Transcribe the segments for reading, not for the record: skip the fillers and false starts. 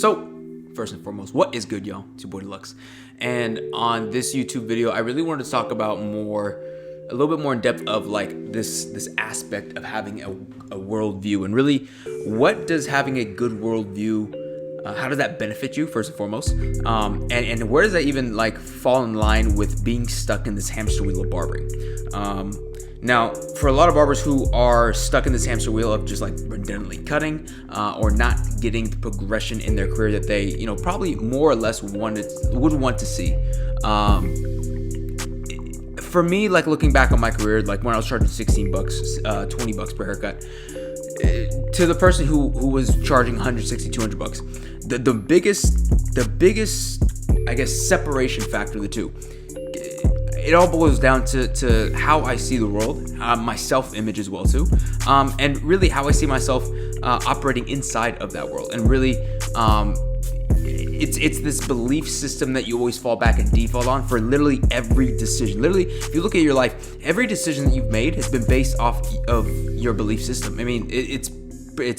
So, first and foremost, what is good, y'all? It's your boy Deluxe. And on this YouTube video, I really wanted to talk about a little bit more in depth of like this aspect of having a worldview, and really, what does having a good worldview, how does that benefit you, first and foremost? And where does that even like fall in line with being stuck in this hamster wheel of barbering? Now, for a lot of barbers who are stuck in this hamster wheel of just like redundantly cutting or not getting the progression in their career that they, probably more or less would want to see. For me, like looking back on my career, like when I was charging $16, $20 per haircut, to the person who was charging $160, $200, the biggest, I guess, separation factor of the two, it all boils down to how I see the world, my self-image as well too, and really how I see myself operating inside of that world. And really, it's this belief system that you always fall back and default on for literally every decision. Literally, if you look at your life, every decision that you've made has been based off of your belief system. I mean, it's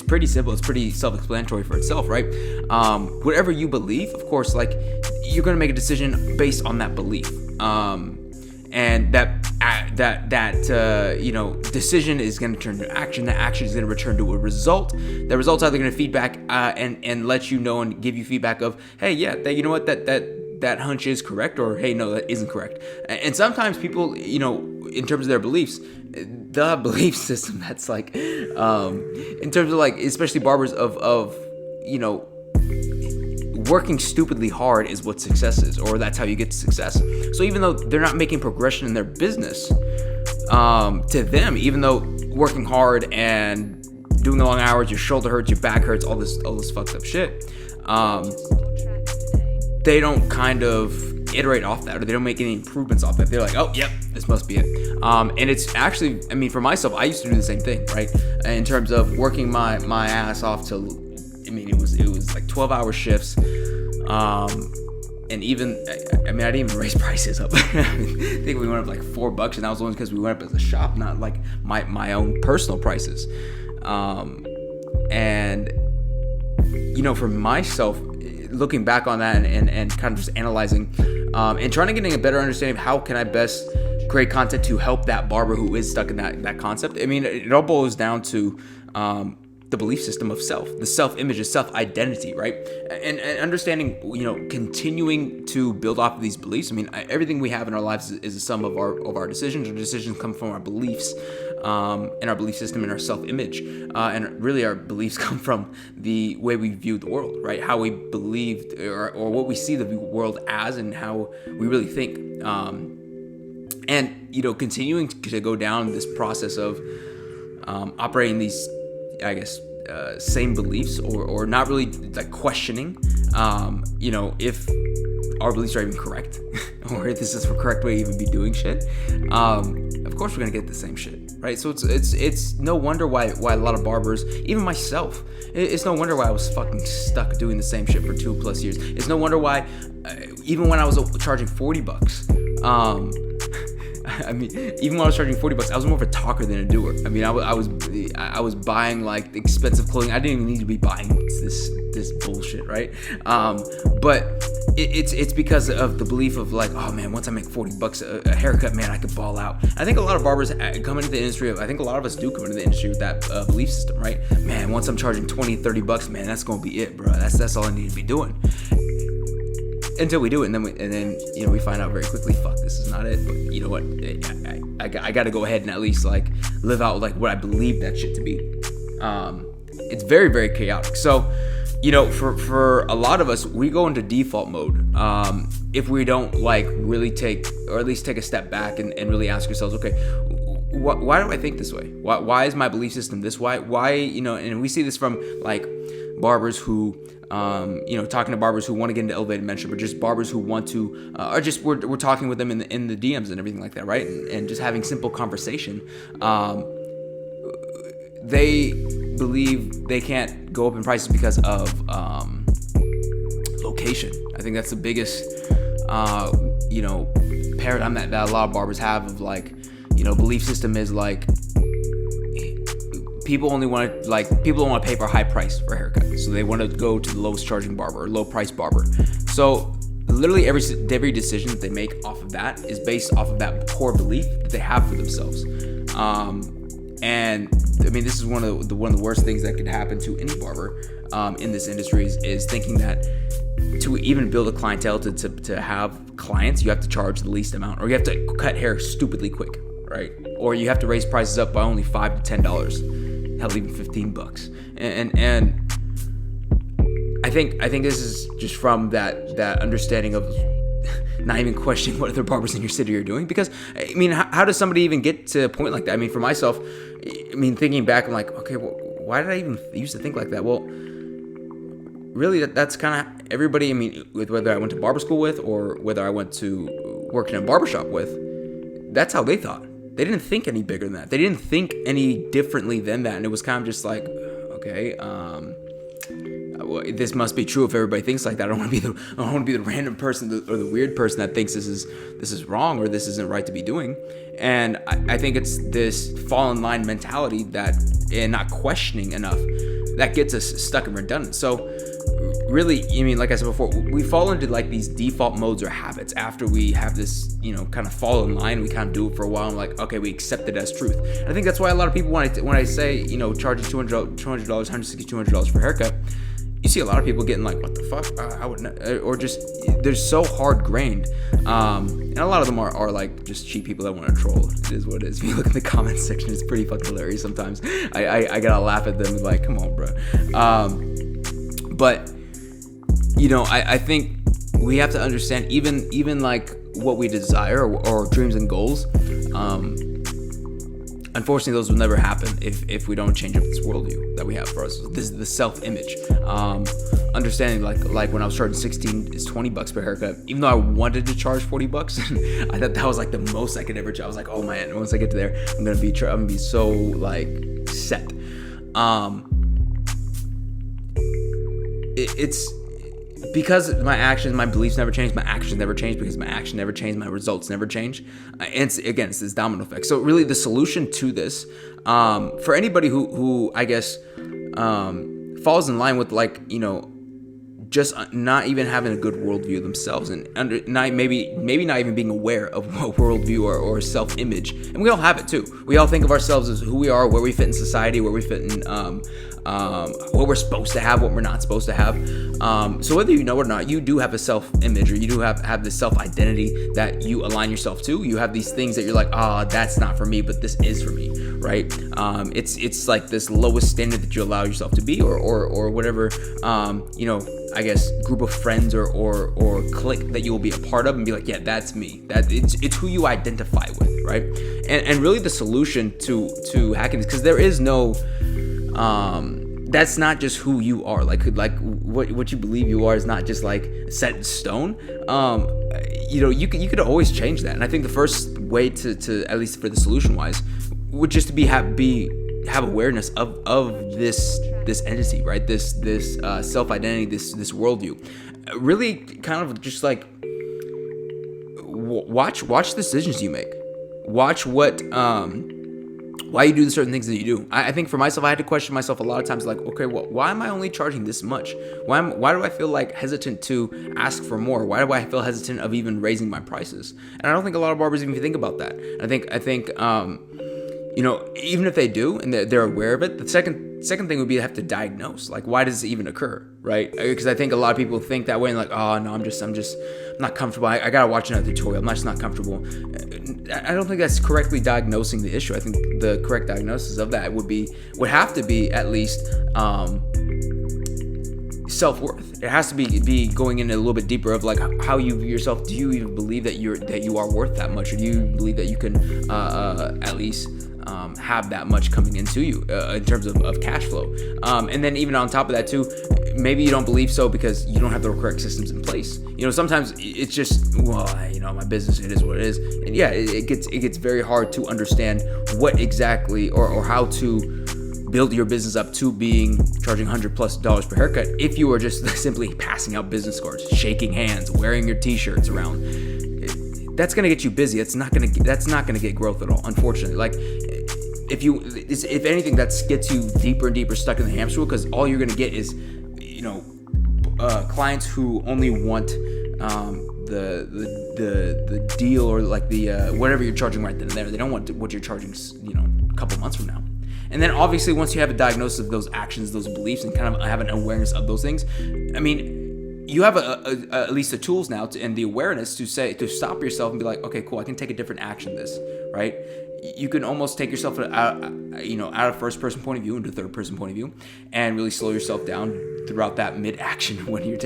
pretty simple. It's pretty self-explanatory for itself, right? Whatever you believe, of course, like you're gonna make a decision based on that belief. And that decision is going to turn to action. That action is going to return to a result. The result's either going to feedback and let you know and give you feedback of, hey, yeah, that hunch is correct, or hey, no, that isn't correct. And sometimes people, in terms of their beliefs, the belief system that's like, in terms of like, especially barbers of working stupidly hard is what success is, or that's how you get to success. So even though they're not making progression in their business, to them, even though working hard and doing the long hours, your shoulder hurts, your back hurts, all this fucked up shit, they don't kind of iterate off that, or they don't make any improvements off that. They're like, oh, yep, this must be it. And it's actually, I mean, for myself, I used to do the same thing, right? In terms of working my ass off to, I mean, it was like 12-hour shifts, and even, I mean, I didn't even raise prices up. I think we went up like $4, and that was only because we went up as a shop, not like my own personal prices. And for myself, looking back on that and kind of just analyzing, and trying to get a better understanding of how can I best create content to help that barber who is stuck in that concept. I mean, it all boils down to, the belief system of self, the self-image, the self-identity, right? And understanding, continuing to build off of these beliefs. I mean, everything we have in our lives is a sum of our decisions. Our decisions come from our beliefs, and our belief system and our self-image. And really our beliefs come from the way we view the world, right? How we believed or what we see the world as, and how we really think. And, continuing to go down this process of operating these, I guess, same beliefs, or not really like questioning, if our beliefs are even correct, or if this is the correct way to even be doing shit. Of course, we're gonna get the same shit, right? So it's no wonder why a lot of barbers, even myself, it's no wonder why I was fucking stuck doing the same shit for 2+ years. It's no wonder why, even when I was charging $40, I mean, even when I was charging $40, I was more of a talker than a doer. I mean, I was buying like expensive clothing. I didn't even need to be buying this bullshit, right? But it's because of the belief of like, oh man, once I make $40 a haircut, man, I could ball out. I think a lot of barbers come into the industry. I think a lot of us do come into the industry with that belief system, right? Man, once I'm charging $20-$30, man, that's gonna be it, bro. That's all I need to be doing. Until we do it, and then we find out very quickly, fuck, this is not it. But you know what? I got to go ahead and at least like live out like what I believe that shit to be. It's very, very chaotic. So, for a lot of us, we go into default mode if we don't like really take, or at least take a step back and really ask ourselves, okay, why do I think this way? Why is my belief system this way? Why, and we see this from like barbers who, talking to barbers who want to get into elevated mentorship, or just barbers who want to, or just we're talking with them in the DMs and everything like that, right? And just having simple conversation. They believe they can't go up in prices because of location. I think that's the biggest, paradigm that a lot of barbers have of like, belief system is like, people don't want to pay for a high price for a haircut, so they want to go to the lowest charging barber or low price barber. So literally every decision that they make off of that is based off of that core belief that they have for themselves. And I mean, this is one of the worst things that could happen to any barber in this industry is thinking that to even build a clientele, to have clients, you have to charge the least amount, or you have to cut hair stupidly quick, right? Or you have to raise prices up by only $5 to $10, hell, even $15. And I think this is just from that understanding of not even questioning what other barbers in your city are doing. Because I mean, how does somebody even get to a point like that? I mean, for myself, I mean, thinking back, I'm like, okay, well, why did I even used to think like that? Well, really, that's kind of everybody. I mean, with whether I went to barber school with, or whether I went to work in a barbershop with, that's how they thought. They didn't think any bigger than that. They didn't think any differently than that. And it was kind of just like, okay, well, this must be true if everybody thinks like that. I don't want to be the random person or the weird person that thinks this is wrong or this isn't right to be doing. And I think it's this fall in line mentality and not questioning enough that gets us stuck and redundant. So really, I mean, like I said before, we fall into like these default modes or habits after we have this, kind of fall in line. We kind of do it for a while and like, okay, we accept it as truth. And I think that's why a lot of people, when I say, charging $200, $160, $200 for a haircut, you see a lot of people getting like, what the fuck? I wouldn't, or just, they're so hard grained. And a lot of them are like just cheap people that want to troll. It is what it is. If you look in the comments section, it's pretty fucking hilarious sometimes. I gotta laugh at them like, come on, bro. But I think we have to understand even like what we desire or dreams and goals. Unfortunately, those will never happen if we don't change up this worldview that we have for us. This is the self-image. Understanding like when I was charging 16 is $20 per haircut, even though I wanted to charge $40, I thought that was like the most I could ever charge. I was like, oh man, once I get to there, I'm gonna be so like set. It's because my actions, my beliefs never change, my actions never change. Because my action never change, my results never change. And it's this domino effect. So really the solution to this, for anybody who I guess falls in line with just not even having a good worldview themselves, and maybe not even being aware of what worldview or self-image. And we all have it too. We all think of ourselves as who we are, where we fit in society, where we fit in what we're supposed to have, what we're not supposed to have. So whether you know it or not, you do have a self-image, or you do have this self-identity that you align yourself to. You have these things that you're like, that's not for me, but this is for me, right? It's like this lowest standard that you allow yourself to be, or whatever, I guess group of friends or clique that you will be a part of, and be like, yeah, that's me. That it's who you identify with, right? And really the solution to hacking this, because there is no that's not just who you are. Like what you believe you are is not just like set in stone. You could always change that. And I think the first way to at least for the solution wise would just to have awareness of this entity, right? This self-identity, this worldview. Really kind of just like watch decisions you make. Watch why you do the certain things that you do. I think for myself, I had to question myself a lot of times, like, okay, why am I only charging this much? Why do I feel like hesitant to ask for more? Why do I feel hesitant of even raising my prices? And I don't think a lot of barbers even think about that. I think even if they do and they're aware of it, the second thing would be to have to diagnose, like, why does it even occur, right? Because I think a lot of people think that way and like, oh no, I'm not comfortable. I gotta watch another tutorial. I'm just not comfortable. I don't think that's correctly diagnosing the issue. I think the correct diagnosis of that would have to be at least self-worth. It has to be going in a little bit deeper of like how you view yourself. Do you even believe that you are worth that much, or do you believe that you can at least have that much coming into you in terms of cash flow? And then even on top of that too, maybe you don't believe so because you don't have the correct systems in place. Sometimes it's just, my business, it is what it is. And yeah, it gets very hard to understand what exactly or how to build your business up to charging $100+ per haircut if you are just simply passing out business cards, shaking hands, wearing your t-shirts around. That's gonna get you busy. That's not gonna get growth at all, unfortunately. Like, if anything, that gets you deeper and deeper stuck in the hamster wheel, because all you're gonna get is, clients who only want the deal, or like the whatever you're charging right then and there. They don't want what you're charging, a couple months from now. And then obviously, once you have a diagnosis of those actions, those beliefs, and kind of have an awareness of those things, I mean, you have at least the tools now and the awareness to stop yourself and be like, okay, cool, I can take a different action. This, right? You can almost take yourself out of first person point of view into third person point of view, and really slow yourself down throughout that mid action when you're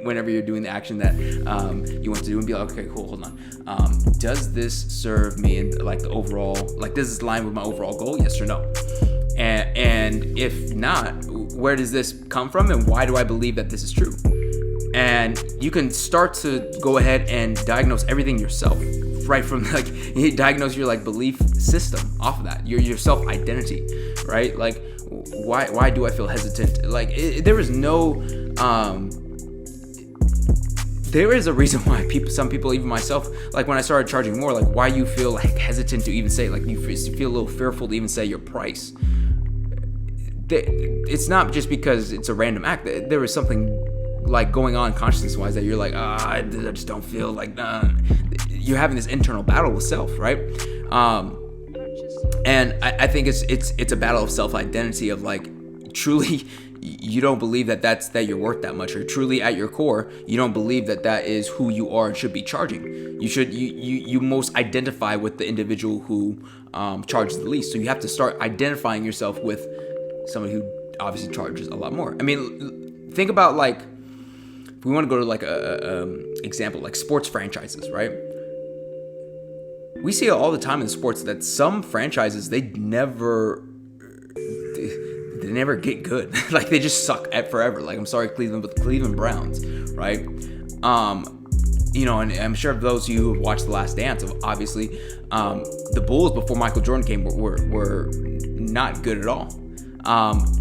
whenever you're doing the action that you want to do, and be like, okay, cool, hold on, does this serve me in like the overall, like, does this line with my overall goal? Yes or no? And if not, where does this come from, and why do I believe that this is true? And you can start to go ahead and diagnose everything yourself, right from like, you diagnose your like belief system off of that, your self identity, right? Like, why do I feel hesitant? Like, there is no there is a reason why some people, even myself, like when I started charging more, like why you feel like hesitant to even say, like you feel a little fearful to even say your price. It's not just because it's a random act. There is something like going on consciousness wise that you're like, I just don't feel like, you're having this internal battle with self, right? And I think it's a battle of self-identity, of like, truly you don't believe that you're worth that much, or truly at your core you don't believe that is who you are and should be charging. You most identify with the individual who charges the least, so you have to start identifying yourself with somebody who obviously charges a lot more. I mean, think about, like, if we want to go to like a example, like sports franchises, right? We see it all the time in sports that some franchises, they never get good. Like, they just suck at forever. Like, I'm sorry, Cleveland, but the Cleveland Browns, right? And I'm sure those of you who have watched The Last Dance, obviously, the Bulls before Michael Jordan came were not good at all.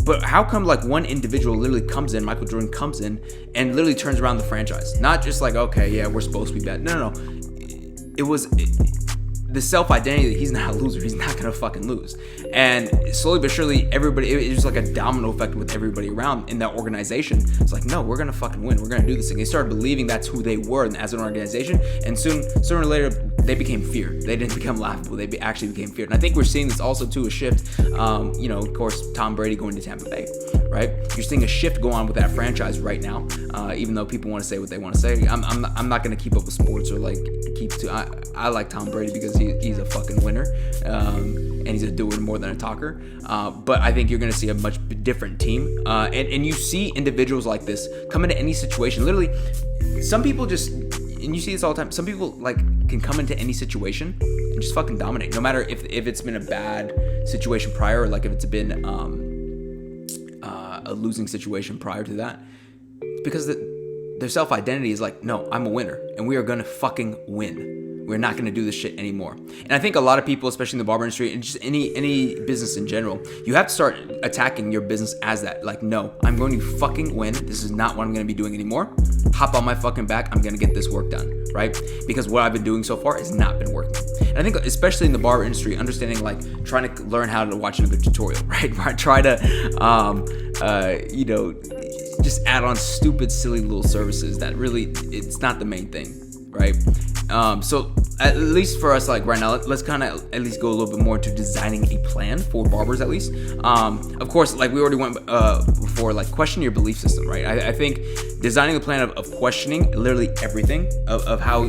But how come like one individual literally comes in, Michael Jordan comes in and literally turns around the franchise? Not just like, okay, yeah, we're supposed to be bad. No. It was the self-identity that he's not a loser. He's not gonna fucking lose. And slowly but surely, everybody, it was like a domino effect with everybody around in that organization. It's like, no, we're gonna fucking win. We're gonna do this thing. They started believing that's who they were as an organization, and sooner or later, they became feared. They didn't become laughable. They actually became feared. And I think we're seeing this also too, a shift. Of course, Tom Brady going to Tampa Bay, right? You're seeing a shift go on with that franchise right now. Even though people want to say what they want to say, I'm not gonna keep up with sports or like keep to. I like Tom Brady because he's a fucking winner, and he's a doer more than a talker. But I think you're gonna see a much different team, and you see individuals like this come into any situation. Literally, some people just, and you see this all the time. Some people like can come into any situation and just fucking dominate, no matter if it's been a bad situation prior, or like if it's been a losing situation prior to that, because their self-identity is like, no, I'm a winner, and we are gonna fucking win. We're not going to do this shit anymore. And I think a lot of people, especially in the barber industry and just any business in general, you have to start attacking your business as that. Like, no, I'm going to fucking win. This is not what I'm going to be doing anymore. Hop on my fucking back. I'm going to get this work done, right? Because what I've been doing so far has not been working. And I think especially in the barber industry, understanding, like, trying to learn how to watch a good tutorial, right? Try to, just add on stupid, silly little services that really, it's not the main thing, right? So at least for us, like right now, let's kind of at least go a little bit more into designing a plan for barbers, at least. Of course, like we already went before, like question your belief system, right? I think designing a plan of questioning literally everything of how,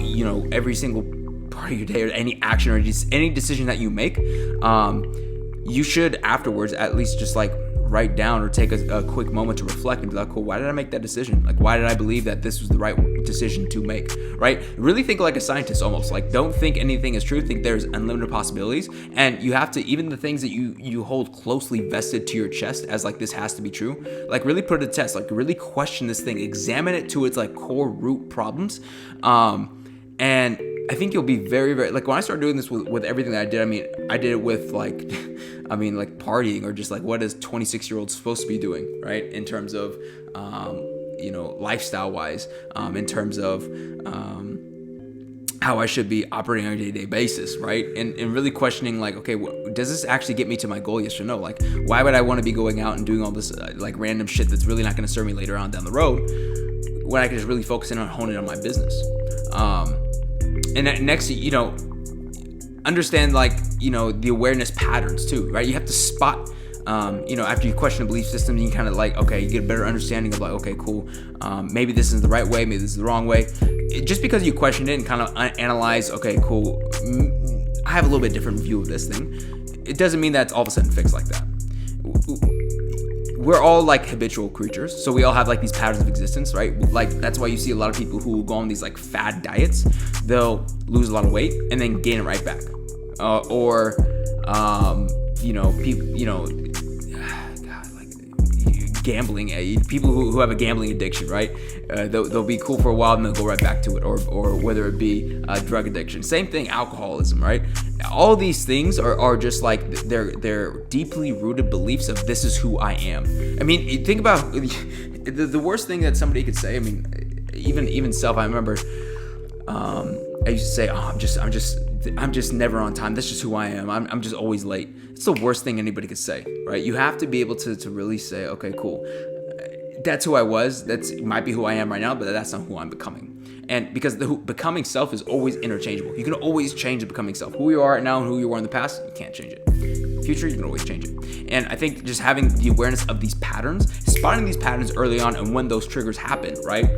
every single part of your day or any action or just any decision that you make, you should afterwards at least just like write down or take a quick moment to reflect and be like, cool, why did I make that decision? Like, why did I believe that this was the right decision to make, right? Really think like a scientist almost. Like, don't think anything is true. Think there's unlimited possibilities. And you have to, even the things that you hold closely vested to your chest as like, this has to be true, like really put it to test, like really question this thing, examine it to its like core root problems. And I think you'll be very, very, like when I started doing this with everything that I did, I did it with like, like partying or just like what is 26-year-olds supposed to be doing, right? In terms of, lifestyle wise, in terms of, how I should be operating on a day-to-day basis, right? And really questioning like, okay, does this actually get me to my goal? Yes or no? Like, why would I want to be going out and doing all this like random shit that's really not going to serve me later on down the road when I can just really focus in on honing on my business? And next, understand like, the awareness patterns too, right? You have to spot, after you question a belief system, you kind of like, okay, you get a better understanding of like, okay, cool. Maybe this is the right way. Maybe this is the wrong way. Just because you questioned it and kind of analyze, okay, cool. I have a little bit different view of this thing. It doesn't mean that it's all of a sudden fixed like that. We're all like habitual creatures, so we all have like these patterns of existence, right? Like that's why you see a lot of people who go on these like fad diets. They'll lose a lot of weight and then gain it right back, people, gambling, people who have a gambling addiction, right? They'll be cool for a while and they'll go right back to it, or whether it be drug addiction. Same thing, alcoholism, right? All these things are just like they're deeply rooted beliefs of this is who I am. I mean, think about the worst thing that somebody could say. I mean, even self. I remember I used to say, oh, I'm just never on time. That's just who I am. I'm just always late. It's the worst thing anybody could say, right? You have to be able to really say, okay, cool. That's who I was. Might be who I am right now, but that's not who I'm becoming. And because the becoming self is always interchangeable. You can always change the becoming self. Who you are right now and who you were in the past, you can't change it. Future, you can always change it. And I think just having the awareness of these patterns, spotting these patterns early on and when those triggers happen, right,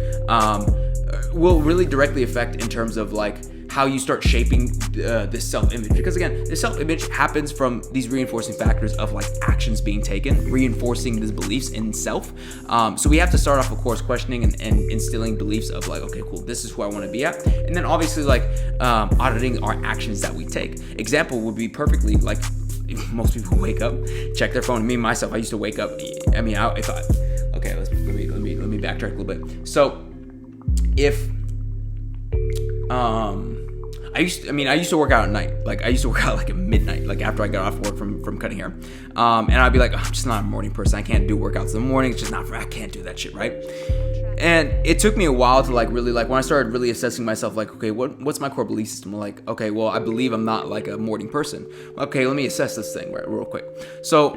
will really directly affect in terms of like how you start shaping this self-image. Because again, this self-image happens from these reinforcing factors of like actions being taken, reinforcing these beliefs in self. So we have to start off, of course, questioning and instilling beliefs of like, okay, cool, this is who I want to be at. And then obviously like auditing our actions that we take. Example would be perfectly like, most people wake up, check their phone. Me myself, I used to wake up. I mean, let me backtrack a little bit. So if I used to work out at night. Like I used to work out like at midnight, like after I got off work from cutting hair. And I'd be like, oh, I'm just not a morning person. I can't do workouts in the morning. It's just not for, I can't do that shit, right? And it took me a while to like really like when I started really assessing myself, like, okay, what's my core belief system? Like, okay, well, I believe I'm not like a morning person. Okay, let me assess this thing real quick. So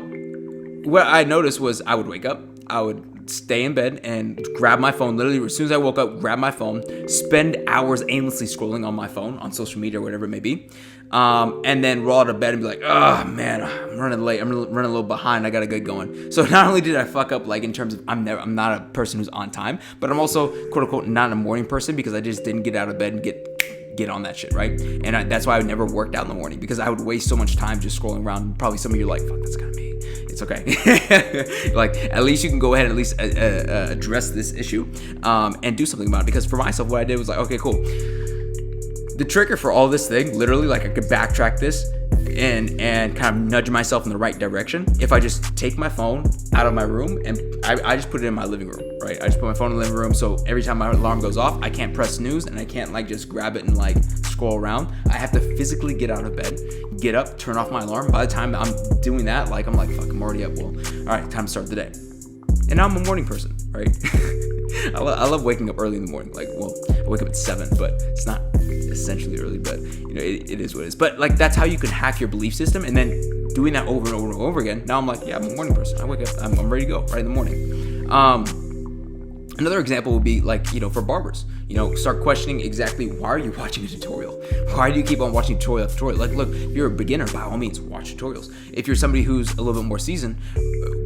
what I noticed was I would wake up, I would stay in bed and grab my phone. Literally, as soon as I woke up, grab my phone, spend hours aimlessly scrolling on my phone, on social media or whatever it may be, and then roll out of bed and be like, oh man, I'm running late. I'm running a little behind. I got to get going. So not only did I fuck up, like in terms of I'm not a person who's on time, but I'm also quote unquote not a morning person because I just didn't get out of bed and get on that shit, right? And that's why I never worked out in the morning, because I would waste so much time just scrolling around. Probably some of you are like, fuck, that's kind of me. It's okay. Like, at least you can go ahead and at least address this issue and do something about it. Because for myself, what I did was like, okay, cool. The trigger for all this thing, literally, like I could backtrack this and kind of nudge myself in the right direction if I just take my phone out of my room and I just put it in my living room, right? I just put my phone in the living room, so every time my alarm goes off, I can't press snooze and I can't like just grab it and like scroll around. I have to physically get out of bed, get up, turn off my alarm. By the time I'm doing that, like I'm like, fuck, I'm already up. Well, all right, time to start the day. And now I'm a morning person, right? I love waking up early in the morning. Like, well, I wake up at 7, but it's not essentially early, but you know, it is what it is. But like, that's how you can hack your belief system, and then doing that over and over and over again. Now I'm like, yeah, I'm a morning person. I wake up, I'm ready to go right in the morning. Another example would be like, you know, for barbers, you know, start questioning exactly why are you watching a tutorial? Why do you keep on watching tutorial after tutorial? Like, look, if you're a beginner, by all means, watch tutorials. If you're somebody who's a little bit more seasoned,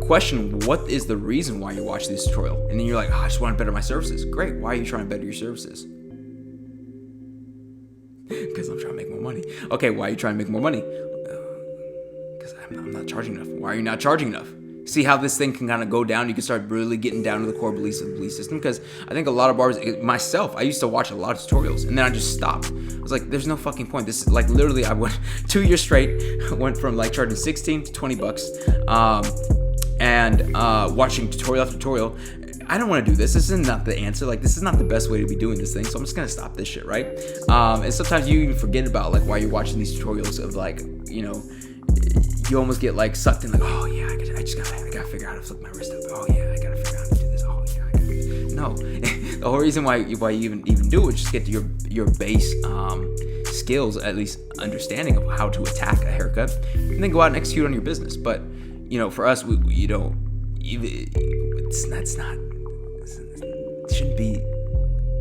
question what is the reason why you watch this tutorial? And then you're like, oh, I just want to better my services. Great. Why are you trying to better your services? Because I'm trying to make more money. Okay, why are you trying to make more money? Because I'm not charging enough. Why are you not charging enough? See how this thing can kind of go down. You can start really getting down to the core beliefs of the belief system. Because I think a lot of barbers, myself, I used to watch a lot of tutorials and then I just stopped. I was like, there's no fucking point. This is like literally, I went 2 years straight. I went from like charging 16 to 20 bucks and watching tutorial after tutorial. I don't want to do this. This is not the answer. Like, this is not the best way to be doing this thing. So I'm just going to stop this shit, right? And sometimes you even forget about like why you're watching these tutorials of like, you know, you almost get like sucked in like, oh yeah, I gotta figure out how to flip my wrist up. Oh yeah, I gotta figure out how to do this. Oh yeah, I gotta. No, The whole reason why you even do it is just get to your base skills, at least understanding of how to attack a haircut, and then go out and execute on your business. But for us, it shouldn't be.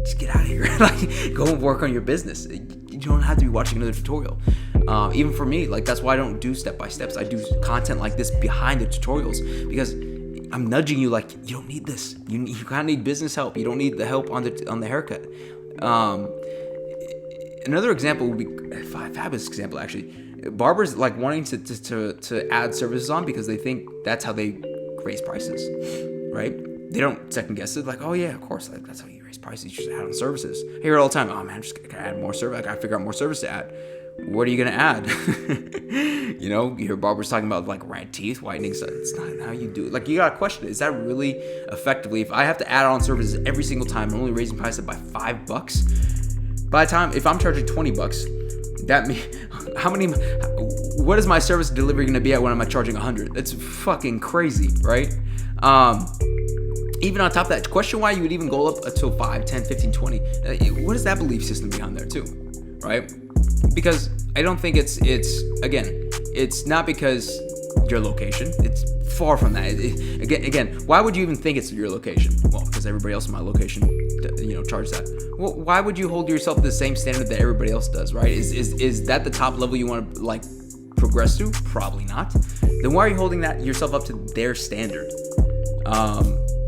Just get out of here. Like, go and work on your business. You don't have to be watching another tutorial. Even for me, like, that's why I don't do step-by-steps. I do content like this behind the tutorials, because I'm nudging you, like, you don't need this. You kind of need business help. You don't need the help on the haircut. Another example would be a fabulous example, actually. Barbers like wanting to add services on because they think that's how they raise prices, right? They don't second guess it. Like, oh yeah, of course, like, that's how you raise prices. You just add on services. I hear it all the time. Oh man, I'm just gonna add more service. I gotta figure out more service to add. What are you gonna add? You hear barbers talking about like red teeth whitening. So it's not how you do it. Like, you gotta question it. Is that really effectively? If I have to add on services every single time, I'm only raising prices by $5. By the time, if I'm charging $20, that means what is my service delivery gonna be at when I'm charging $100? That's fucking crazy, right? Even on top of that, question why you would even go up until 5, 10, 15, 20. What is that belief system behind there too, right? Because I don't think it's not because your location. It's far from that. Again, why would you even think it's your location? Well, because everybody else in my location, charges that. Well, why would you hold yourself to the same standard that everybody else does, right? Is that the top level you want to like progress to? Probably not. Then why are you holding yourself up to their standard?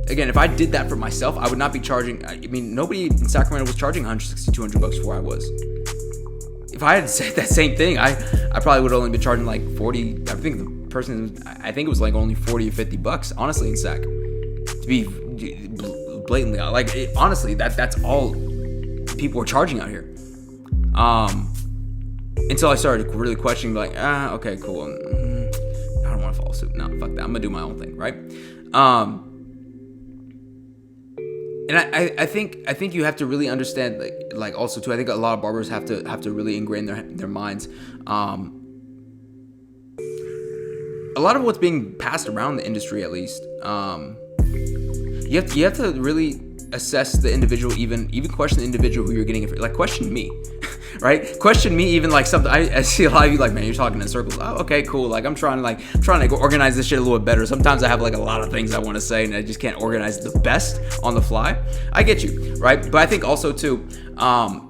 Again, if I did that for myself, I would not be charging. I mean, nobody in Sacramento was charging $160, $200 before I was. If I had said that same thing, I probably would have only been charging like 40. I think it was like only 40 or $50, honestly, in Sac. To be blatantly like, honestly, that's all people were charging out here. Until I started really questioning, like, okay, cool. I don't want to follow suit. No, fuck that. I'm gonna do my own thing, right? And I think you have to really understand, like also too. I think a lot of barbers have to really ingrain their minds. A lot of what's being passed around the industry, at least, you have to really assess the individual, even question the individual who you're getting it for. Like, question me. Right? Question me, even like something. I see a lot of you like, man, you're talking in circles. Oh, okay, cool. Like, I'm trying to go organize this shit a little bit better. Sometimes I have like a lot of things I want to say and I just can't organize the best on the fly. I get you, right? But I think also too,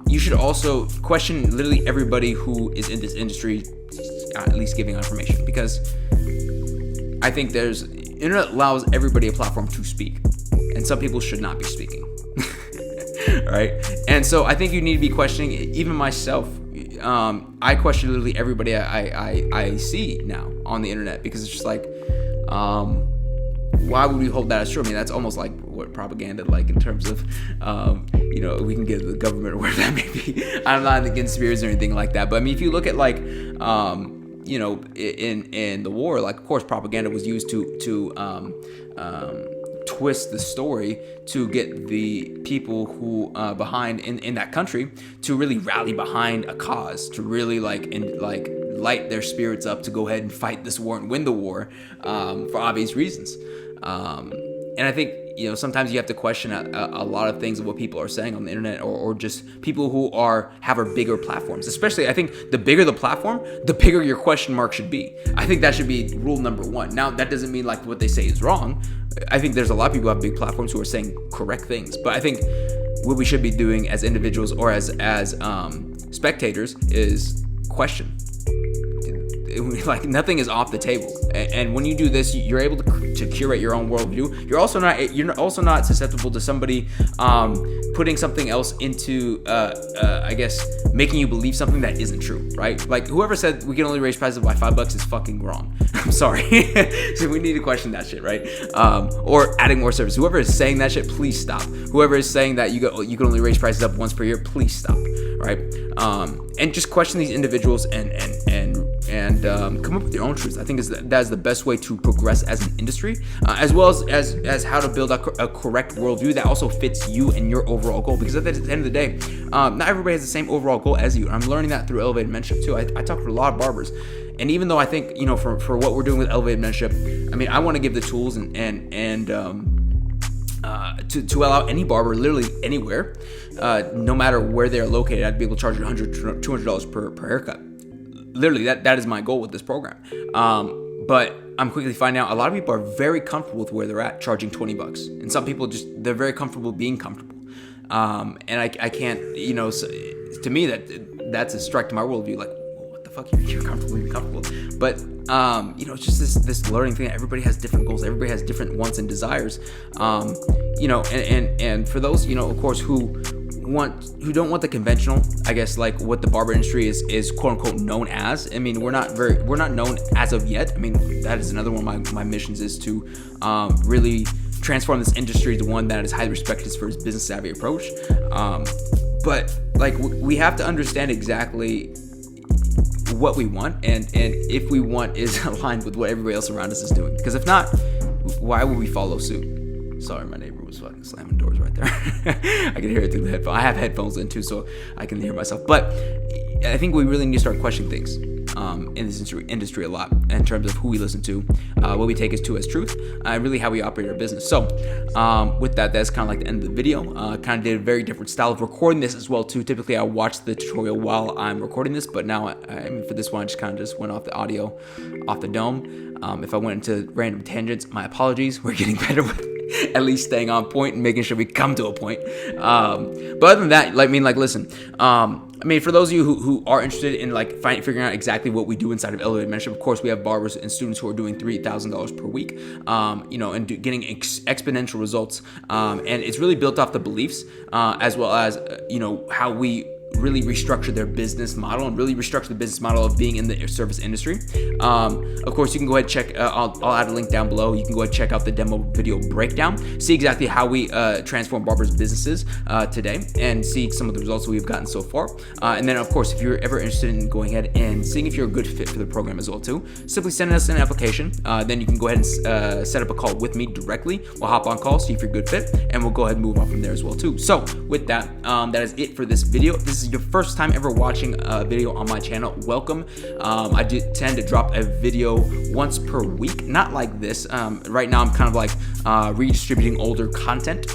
you should also question literally everybody who is in this industry, at least giving information, because I think internet allows everybody a platform to speak, and some people should not be speaking. Right? And so I think you need to be questioning, even myself. I question literally everybody I see now on the internet, because it's just like, why would we hold that as true? I mean, that's almost like what propaganda, like, in terms of, we can give the government or whatever that may be. I'm not in the conspiracy or anything like that. But I mean, if you look at like, in the war, like, of course, propaganda was used to twist the story to get the people who behind in that country to really rally behind a cause, to really light their spirits up to go ahead and fight this war and win the war, for obvious reasons. And I think, sometimes you have to question a lot of things of what people are saying on the internet, or just people who have a bigger platforms. Especially, I think the bigger the platform, the bigger your question mark should be. I think that should be rule number one. Now, that doesn't mean like what they say is wrong. I think there's a lot of people who have big platforms who are saying correct things. But I think what we should be doing as individuals or as spectators is question. Like, nothing is off the table, and when you do this, you're able to curate your own worldview. You're also not susceptible to somebody putting something else into I guess making you believe something that isn't true, right? Like, whoever said we can only raise prices by $5 is fucking wrong. I'm sorry. So we need to question that shit, right? Or adding more service. Whoever is saying that shit, please stop. Whoever is saying that you can only raise prices up once per year, please stop, right? And just question these individuals and come up with your own truths. I think that's the best way to progress as an industry, as well as how to build a correct worldview that also fits you and your overall goal. Because at the end of the day, not everybody has the same overall goal as you. I'm learning that through Elevated Mentorship too. I talk to a lot of barbers, and even though I think for what we're doing with Elevated Mentorship, I mean, I want to give the tools and to allow any barber literally anywhere, no matter where they're located, I'd be able to charge $100, $200 per haircut. Literally, that is my goal with this program. But I'm quickly finding out a lot of people are very comfortable with where they're at, charging $20, and some people they're very comfortable being comfortable. And I can't, so, to me that's a strike to my worldview. Like, what the fuck, you're comfortable being comfortable? But it's just this learning thing that everybody has different goals, everybody has different wants and desires. And for those, of course, who don't want the conventional, I guess, like what the barber industry is quote unquote known as. I mean, we're not known as of yet. I mean, that is another one of my missions, is to really transform this industry to one that is highly respected for its business savvy approach. But like, we have to understand exactly what we want, and if we want is aligned with what everybody else around us is doing. Because if not, why would we follow suit? Sorry, my neighbor was fucking slamming doors right there. I can hear it through the headphones. I have headphones in too, so I can hear myself. But I think we really need to start questioning things in this industry a lot, in terms of who we listen to, what we take as truth, and really how we operate our business. So with that's kind of like the end of the video. Kind of did a very different style of recording this as well too. Typically I watch the tutorial while I'm recording this, but now I mean, for this one I just went off the audio, off the dome. If I went into random tangents, my apologies. We're getting better with at least staying on point and making sure we come to a point. But other than that, listen. I mean, for those of you who are interested in figuring out exactly what we do inside of Elevated Mentorship, of course, we have barbers and students who are doing $3,000 per week, and getting exponential results. And it's really built off the beliefs, as well as, how we really restructure their business model and really restructure the business model of being in the service industry. Of course, you can go ahead and check, I'll add a link down below. You can go ahead and check out the demo video breakdown, see exactly how we transform barbers' businesses today, and see some of the results we've gotten so far. And then, of course, if you're ever interested in going ahead and seeing if you're a good fit for the program as well too, simply send us an application. Then you can go ahead and set up a call with me directly. We'll hop on call, see if you're a good fit, and we'll go ahead and move on from there as well too. So with that, that is it for this video. If this is your first time ever watching a video on my channel, welcome. I do tend to drop a video once per week, not like this. Right now I'm kind of like redistributing older content,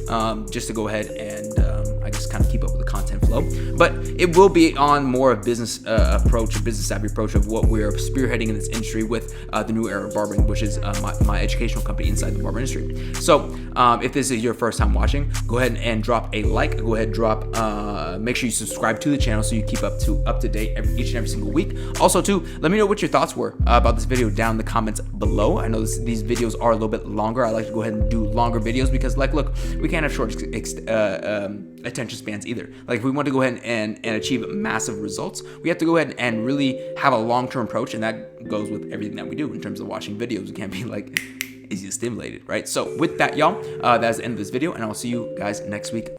just to go ahead and I guess kind of keep up with the content flow. But it will be on more of business approach, a business savvy approach of what we're spearheading in this industry with the New Era of Barbering, which is my educational company inside the barber industry. So if this is your first time watching, go ahead and drop a like. Go ahead and make sure you subscribe to the channel so you keep up to date each and every single week. Also too, let me know what your thoughts were about this video down in the comments below. I know these videos are a little bit longer. I like to go ahead and do longer videos because, look, we can't have short attention spans either. Like, if we want to go ahead and achieve massive results, we have to go ahead and really have a long-term approach, and that goes with everything that we do in terms of watching videos. We can't be easy stimulated, right? So with that, y'all, that's the end of this video, and I'll see you guys next week.